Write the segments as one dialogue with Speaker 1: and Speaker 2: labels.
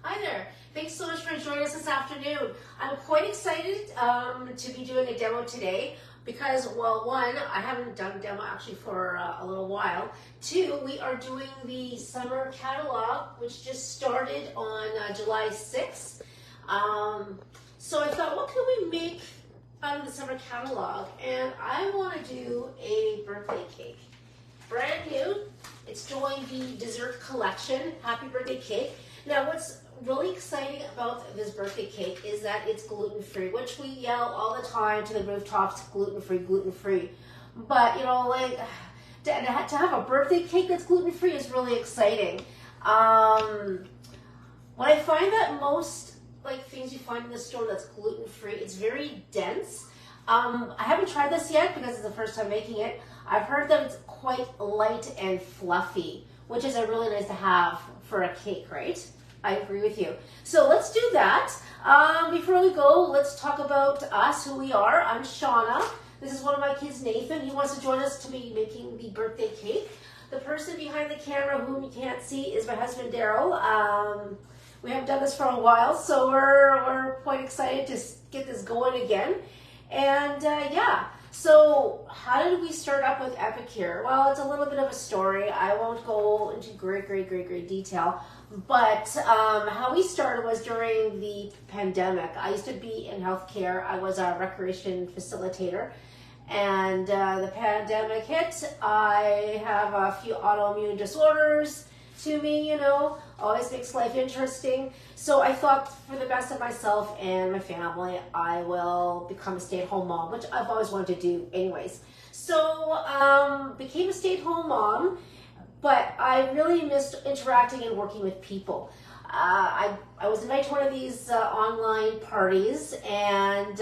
Speaker 1: Hi there. Thanks so much for joining us this afternoon. I'm quite excited to be doing a demo today because, well, one, I haven't done a demo actually for a little while. Two, we are doing the summer catalog, which just started on July 6th. So I thought, what can we make out of the summer catalog? And I want to do a birthday cake. Brand new. It's joined the dessert collection. Happy birthday cake. Now, what's really exciting about this birthday cake is that it's gluten-free, which we yell all the time to the rooftops, gluten-free, gluten-free. But, you know, like, to have a birthday cake that's gluten-free is really exciting. What I find that most, like, things you find in the store that's gluten-free, it's very dense. I haven't tried this yet because it's the first time making it. I've heard that it's quite light and fluffy, which is a really nice to have for a cake, right? I agree with you. So let's do that. Before we go, let's talk about us, who we are. I'm Shauna. This is one of my kids, Nathan. He wants to join us to be making the birthday cake. The person behind the camera, whom you can't see, is my husband, Daryl. We haven't done this for a while, so we're quite excited to get this going again. And yeah, so how did we start up with Epicure? Well, it's a little bit of a story. I won't go into great detail. But how we started was during the pandemic. I used to be in healthcare. I was a recreation facilitator. And the pandemic hit. I have a few autoimmune disorders to me, you know, always makes life interesting. So I thought for the best of myself and my family, I will become a stay-at-home mom, which I've always wanted to do anyways. So became a stay-at-home mom, but I really missed interacting and working with people. I was invited to one of these online parties, and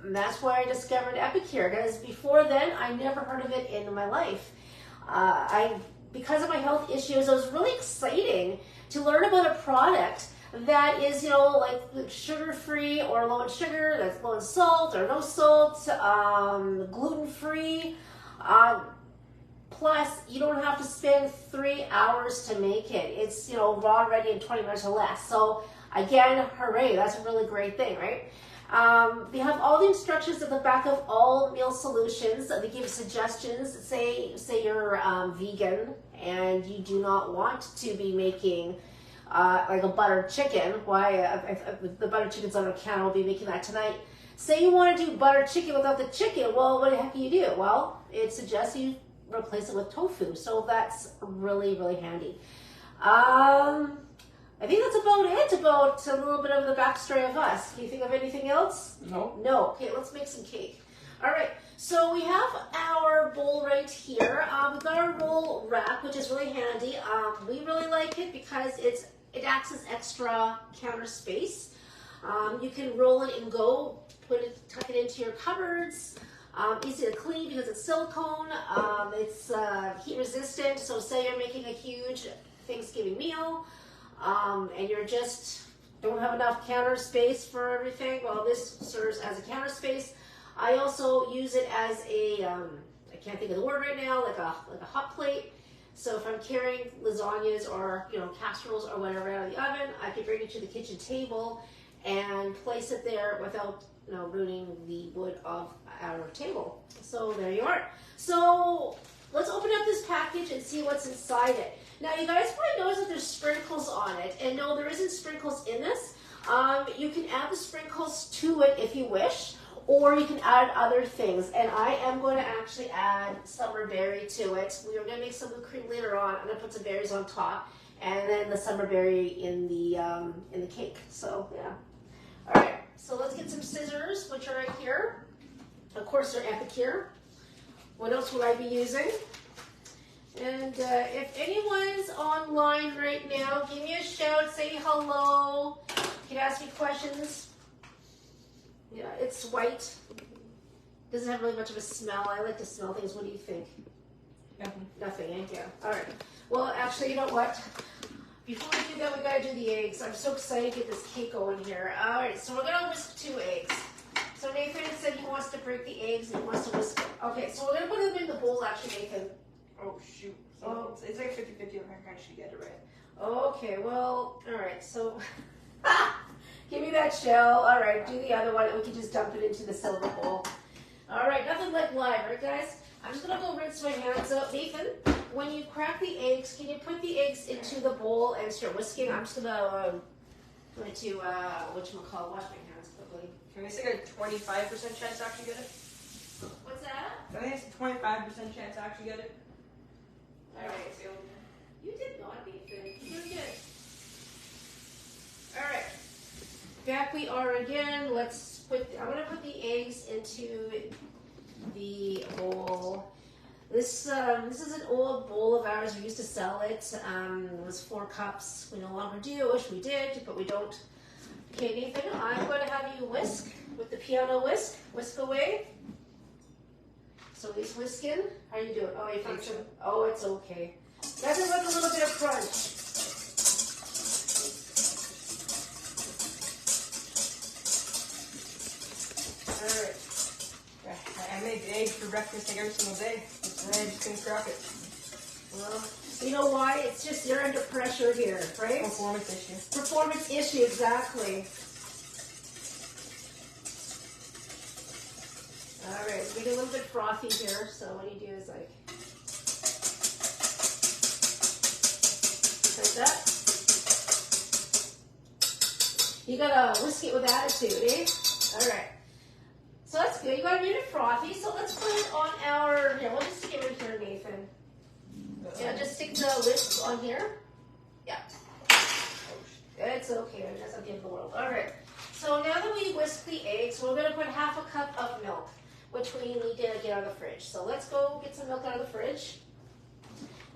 Speaker 1: that's where I discovered Epicure, because before then, I never heard of it in my life. Because of my health issues, it was really exciting to learn about a product that is, you know, like sugar-free or low in sugar, that's low in salt or no salt, gluten-free. Plus, you don't have to spend 3 hours to make it. It's, you know, raw, ready in 20 minutes or less. So again, hooray, that's a really great thing, right? They have all the instructions at the back of all meal solutions. They give suggestions. Say you're vegan and you do not want to be making like a buttered chicken. Why? The buttered chicken's on a can. I'll be making that tonight. Say you want to do buttered chicken without the chicken. Well, what the heck do you do? Well, it suggests you replace it with tofu. So that's really handy. I think that's about it, about a little bit of the backstory of us. Can you think of anything else?
Speaker 2: No.
Speaker 1: No. Okay, let's make some cake. All right, so we have our bowl right here. We've got our roll wrap, which is really handy. We really like it because it acts as extra counter space. You can roll it and go, tuck it into your cupboards. Easy to clean because it's silicone. It's heat resistant, so say you're making a huge Thanksgiving meal, and you're just don't have enough counter space for everything. Well, this serves as a counter space. I also use it as a I can't think of the word right now, like a hot plate. So if I'm carrying lasagnas or, you know, casseroles or whatever out of the oven, I can bring it to the kitchen table and place it there without, you know, ruining the wood of our table. So there you are. So let's open up this package and see what's inside it. Now, you guys probably notice that there's sprinkles on it, and no, there isn't sprinkles in this. You can add the sprinkles to it if you wish, or you can add other things. And I am going to actually add summer berry to it. We are going to make some whipped cream later on. I'm going to put some berries on top, and then the summer berry in the cake. So yeah. All right. So let's get some scissors, which are right here. Of course, they're Epicure. What else would I be using? And if anyone's online right now, give me a shout, say hello. You can ask me questions. Yeah, it's white. Doesn't have really much of a smell. I like to smell things. What do you think?
Speaker 2: Nothing.
Speaker 1: Nothing, eh? Yeah. All right. Well, actually, you know what? Before we do that, we gotta do the eggs. I'm so excited to get this cake going here. All right, so we're gonna whisk 2 eggs. So Nathan said he wants to break the eggs and he wants to whisk it. Okay, so we're gonna put them in the bowl, actually, Nathan.
Speaker 2: Oh, shoot. So it's like 50-50. I'm not sure you get it right.
Speaker 1: Okay, well, all right, so give me that shell. All right, do the other one, and we can just dump it into the silver bowl. All right, nothing like live, right, guys? I'm just gonna go rinse my hands out. Nathan, when you crack the eggs, can you put the eggs into the bowl and start whisking? I'm just gonna whatchamacallit, wash my hands quickly.
Speaker 2: Can we say a 25% chance to actually get it?
Speaker 1: What's that?
Speaker 2: I think it's a 25% chance to actually get it.
Speaker 1: All right. You did not, Nathan. You're good. All right. Back we are again. I'm gonna put the eggs into the bowl. This is an old bowl of ours. We used to sell it. It was 4 cups. We no longer do. I wish we did, but we don't. Okay, Nathan, I'm going to have you whisk with the piano whisk. Whisk away. So he's whisking. How are you doing? Oh, you fix it. Oh, it's okay. Nothing like a little bit of crunch. All right.
Speaker 2: I make eggs for breakfast like every single day. I just couldn't crack it.
Speaker 1: Well, you know why? It's just you're under pressure here, right?
Speaker 2: Performance issue.
Speaker 1: Performance issue, exactly. All right, we get a little bit frothy here, so what you do is like that. You gotta whisk it with attitude, eh? All right. So that's good. You got to get it frothy. So let's put it on our. Here, we'll just stick it here, Nathan. Yeah, just stick the whisk on here. Yeah. It's okay. That's not the end of the world. All right. So now that we whisk the eggs, we're going to put half a cup of milk, which we need to get out of the fridge. So let's go get some milk out of the fridge.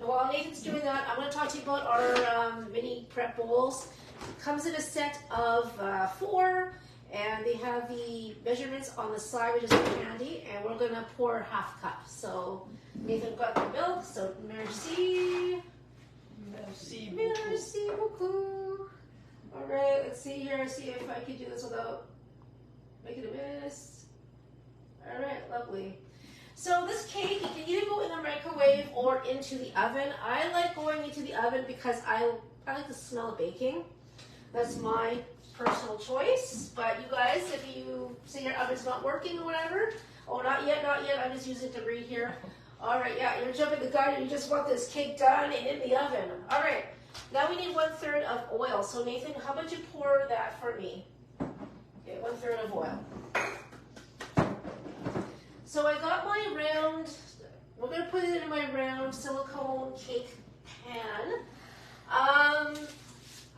Speaker 1: Now, while Nathan's doing that, I'm going to talk to you about our mini prep bowls. It comes in a set of 4. And they have the measurements on the side, which is very handy. And we're going to pour half cup. So Nathan got the milk. So merci. Merci beaucoup. All right, let's see here. See if I can do this without making a mess. All right, lovely. So this cake, you can either go in the microwave or into the oven. I like going into the oven because I like the smell of baking. That's my personal choice, but you guys, if you say your oven's not working or whatever, oh, not yet, I'm just using it to read here. All right, yeah, you're jumping the gun and you just want this cake done and in the oven. All right, now we need 1/3 of oil. So Nathan, how about you pour that for me? Okay, 1/3 of oil. So I got my round, we're gonna put it in my round silicone cake pan.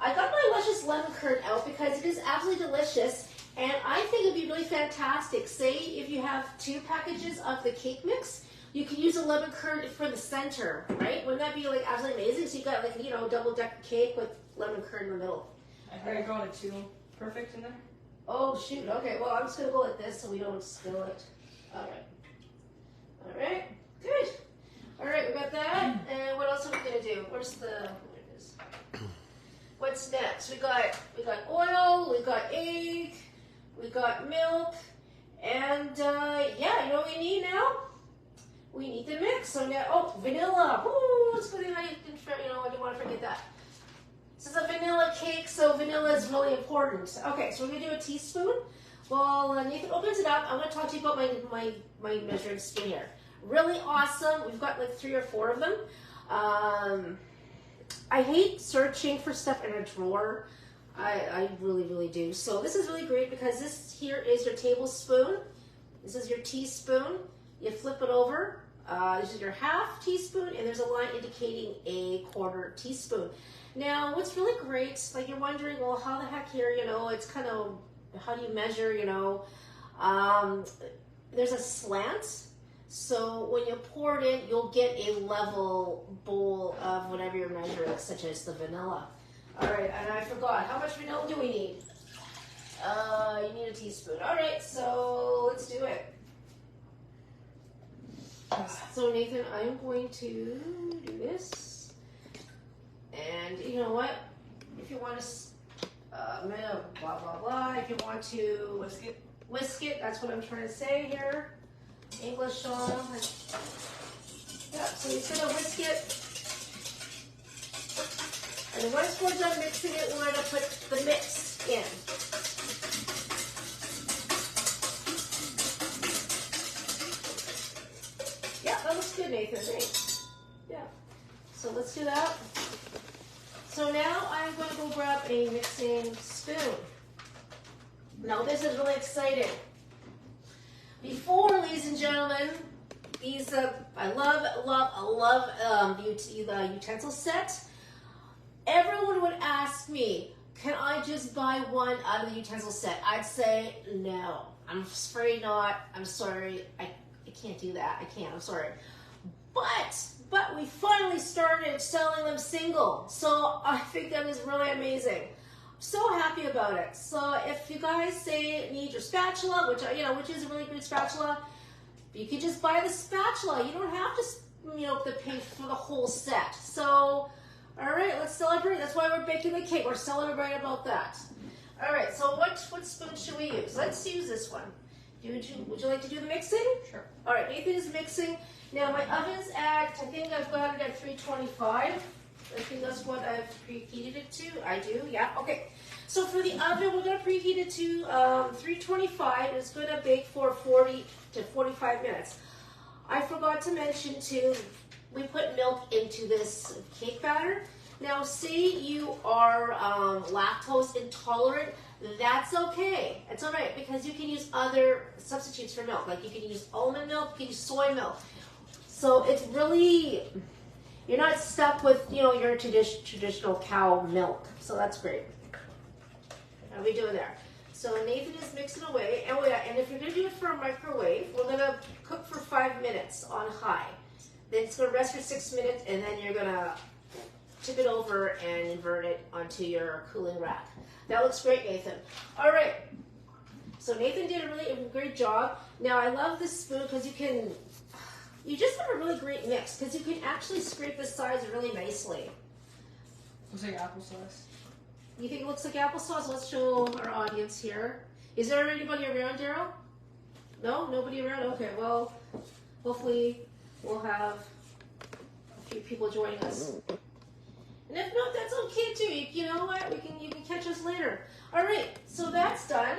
Speaker 1: I got my luscious lemon curd out because it is absolutely delicious, and I think it'd be really fantastic. Say if you have 2 packages of the cake mix, you can use a lemon curd for the center, right? Wouldn't that be like absolutely amazing? So you got like, you know, double-decker cake with lemon curd in the middle.
Speaker 2: I heard going to 2 perfect in there.
Speaker 1: Oh shoot! Okay, well I'm just gonna go like this so we don't spill it. All right, good. All right, we got that. And what else are we gonna do? Where's the? There it is. What's next? We got oil, we got egg, we got milk, and yeah, you know what we need now? We need the mix. So now, vanilla. Ooh, that's good thing I didn't want to forget that. This is a vanilla cake, so vanilla is really important. Okay, so we're gonna do a teaspoon. Well, Nathan opens it up. I'm gonna talk to you about my measuring spoon here. Really awesome. We've got like 3 or 4 of them. I hate searching for stuff in a drawer. I really, really do. So this is really great because this here is your tablespoon. This is your teaspoon. You flip it over. This is your half teaspoon, and there's a line indicating a 1/4 teaspoon. Now, what's really great, like you're wondering, well, how the heck here, you know, it's kind of, how do you measure, you know? There's a slant. So when you pour it in, you'll get a level bowl of whatever you're measuring, such as the vanilla. All right, and I forgot, how much vanilla do we need? You need a teaspoon. All right, so let's do it. So Nathan, I'm going to do this. And you know what? If you want to, blah, blah, blah. If you want to whisk it, that's what I'm trying to say here. English Shaw. Yeah, so you're going to whisk it. And then once we're done mixing it, we're going to put the mix in. Yeah, that looks good, Nathan. Thanks. Yeah. So let's do that. So now I'm going to go grab a mixing spoon. Now this is really exciting. Before, ladies and gentlemen, these I love the utensil set. Everyone would ask me, can I just buy one out of the utensil set? I'd say no. I'm afraid not. I'm sorry. I can't do that. I can't. I'm sorry. But we finally started selling them single. So I think that is really amazing. I'm so happy about it. So if you guys say need your spatula, which is a really good spatula, you can just buy the spatula. You don't have to pay for the whole set. So all right, let's celebrate. That's why we're baking the cake. We're celebrating about that. All right, so what spoon should we use? Let's use this one. Would you like to do the mixing?
Speaker 2: Sure.
Speaker 1: All right, Nathan is mixing. Now my oven's at, I think I've got it at 325. I think that's what I've preheated it to. I do, yeah, okay. So for the oven, we're gonna preheat it to 325. It's gonna bake for 40 to 45 minutes. I forgot to mention too, we put milk into this cake batter. Now say you are lactose intolerant, that's okay. It's all right because you can use other substitutes for milk. Like you can use almond milk, you can use soy milk. So it's really, you're not stuck with, your traditional cow milk. So that's great. How are we doing there? So Nathan is mixing away. And if you're gonna do it for a microwave, we're gonna cook for 5 minutes on high. Then it's gonna rest for 6 minutes and then you're gonna tip it over and invert it onto your cooling rack. That looks great, Nathan. All right. So Nathan did a great job. Now I love this spoon because you just have a really great mix because you can actually scrape the sides really nicely.
Speaker 2: Looks like applesauce.
Speaker 1: You think it looks like applesauce? Let's show our audience here. Is there anybody around, Daryl? No? Nobody around? Okay, well, hopefully we'll have a few people joining us. And if not, that's okay too. You know what? You can catch us later. All right, so that's done.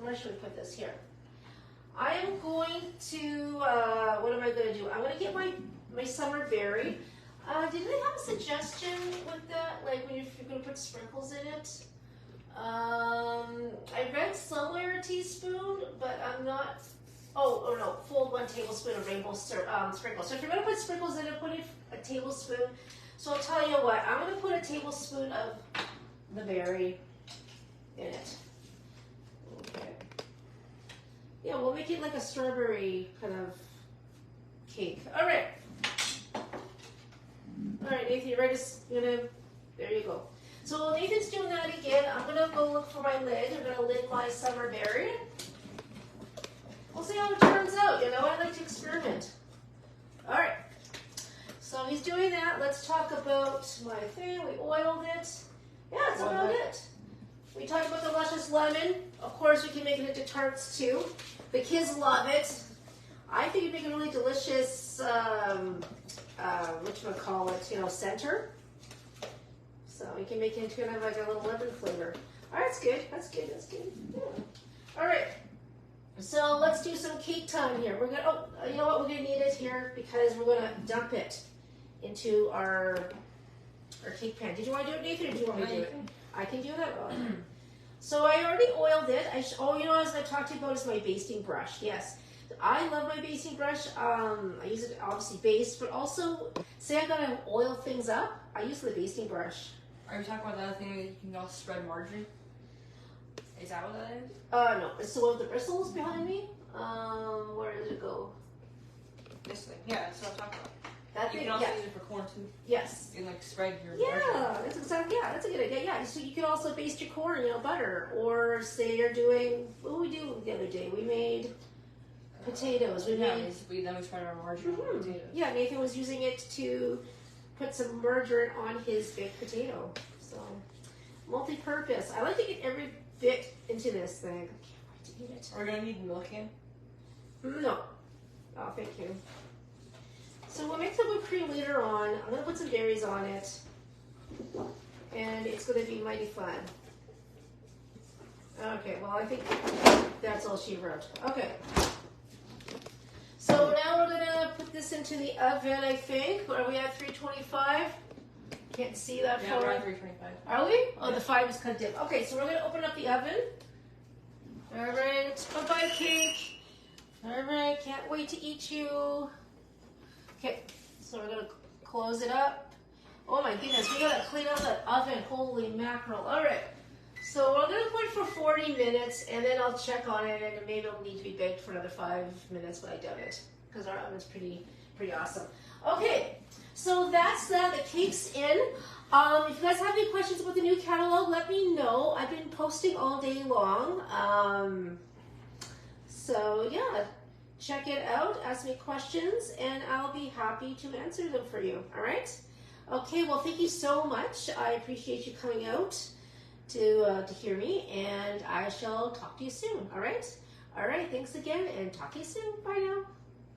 Speaker 1: Where should we put this here? I am going to, what am I going to do? I'm going to get my summer berry. Did they have a suggestion with that? Like when you're going to put sprinkles in it? I read somewhere a teaspoon, but I'm not, oh no, fold 1 tablespoon of rainbow sprinkles. So if you're going to put sprinkles in it, put it a tablespoon. So I'll tell you what, I'm going to put a tablespoon of the berry in it. Okay. Yeah, we'll make it like a strawberry kind of cake. All right. All right, Nathan, you ready to, there you go. So while Nathan's doing that again, I'm going to go look for my lid. I'm going to lid my summer berry. We'll see how it turns out, I like to experiment. All right. So he's doing that. Let's talk about my thing. We oiled it. Yeah, that's about it. We talked about the luscious lemon. Of course, we can make it into tarts too. The kids love it. I think it'd make a really delicious, center. So we can make it into kind of like a little lemon flavor. All right, that's good. That's good. That's good. Yeah. All right. So let's do some cake time here. We're gonna. You know what? We're gonna need it here because we're gonna dump it into our cake pan. Did you want to do it, Nathan, or do you want me to do it? I can do that. So I already oiled it. As I talked to you about, is my basting brush. Yes, I love my basting brush. I use it obviously based, but also say I gotta oil things up, I use the basting brush.
Speaker 2: Are you talking about the other thing that you can also spread margarine? Is that what that is?
Speaker 1: No, it's the one with the bristles behind me. Where did it go?
Speaker 2: This thing. Yeah, that's what I'm talking about.
Speaker 1: That
Speaker 2: you
Speaker 1: thing,
Speaker 2: can also
Speaker 1: yeah.
Speaker 2: use it for corn too.
Speaker 1: Yes.
Speaker 2: You can spread your
Speaker 1: margarine. That's exactly, that's a good idea. Yeah, so you can also baste your corn, butter. Or say you're doing, what did we do the other day? We made potatoes.
Speaker 2: Then we spread our margarine on potatoes.
Speaker 1: Yeah, Nathan was using it to put some margarine on his baked potato. So, multi-purpose. I like to get every bit into this thing. I can't wait to eat it.
Speaker 2: Are we going to need milk in?
Speaker 1: No. Oh, thank you. So we'll make the whipped cream later on. I'm going to put some berries on it. and it's going to be mighty fun. Okay, well, I think that's all she wrote. Okay. So now we're going to put this into the oven, I think. Are we at 325? Can't see that far.
Speaker 2: Yeah, we're at 325.
Speaker 1: Are we? Oh, yeah. The 5 is cut dim. Okay, so we're going to open up the oven. All right. Bye-bye, cake. All right, can't wait to eat you. Okay, so we're going to close it up. Oh, my goodness, we got to clean out that oven. Holy mackerel. All right. So we're going to put it for 40 minutes, and then I'll check on it, and maybe it'll need to be baked for another 5 minutes, but I doubt it, because our oven's pretty awesome. Okay, so that's that. The cake's in. If you guys have any questions about the new catalog, let me know. I've been posting all day long. So yeah, check it out, ask me questions, and I'll be happy to answer them for you, all right? Okay, well, thank you so much. I appreciate you coming out to hear me, and I shall talk to you soon, all right? All right, thanks again, and talk to you soon. Bye now.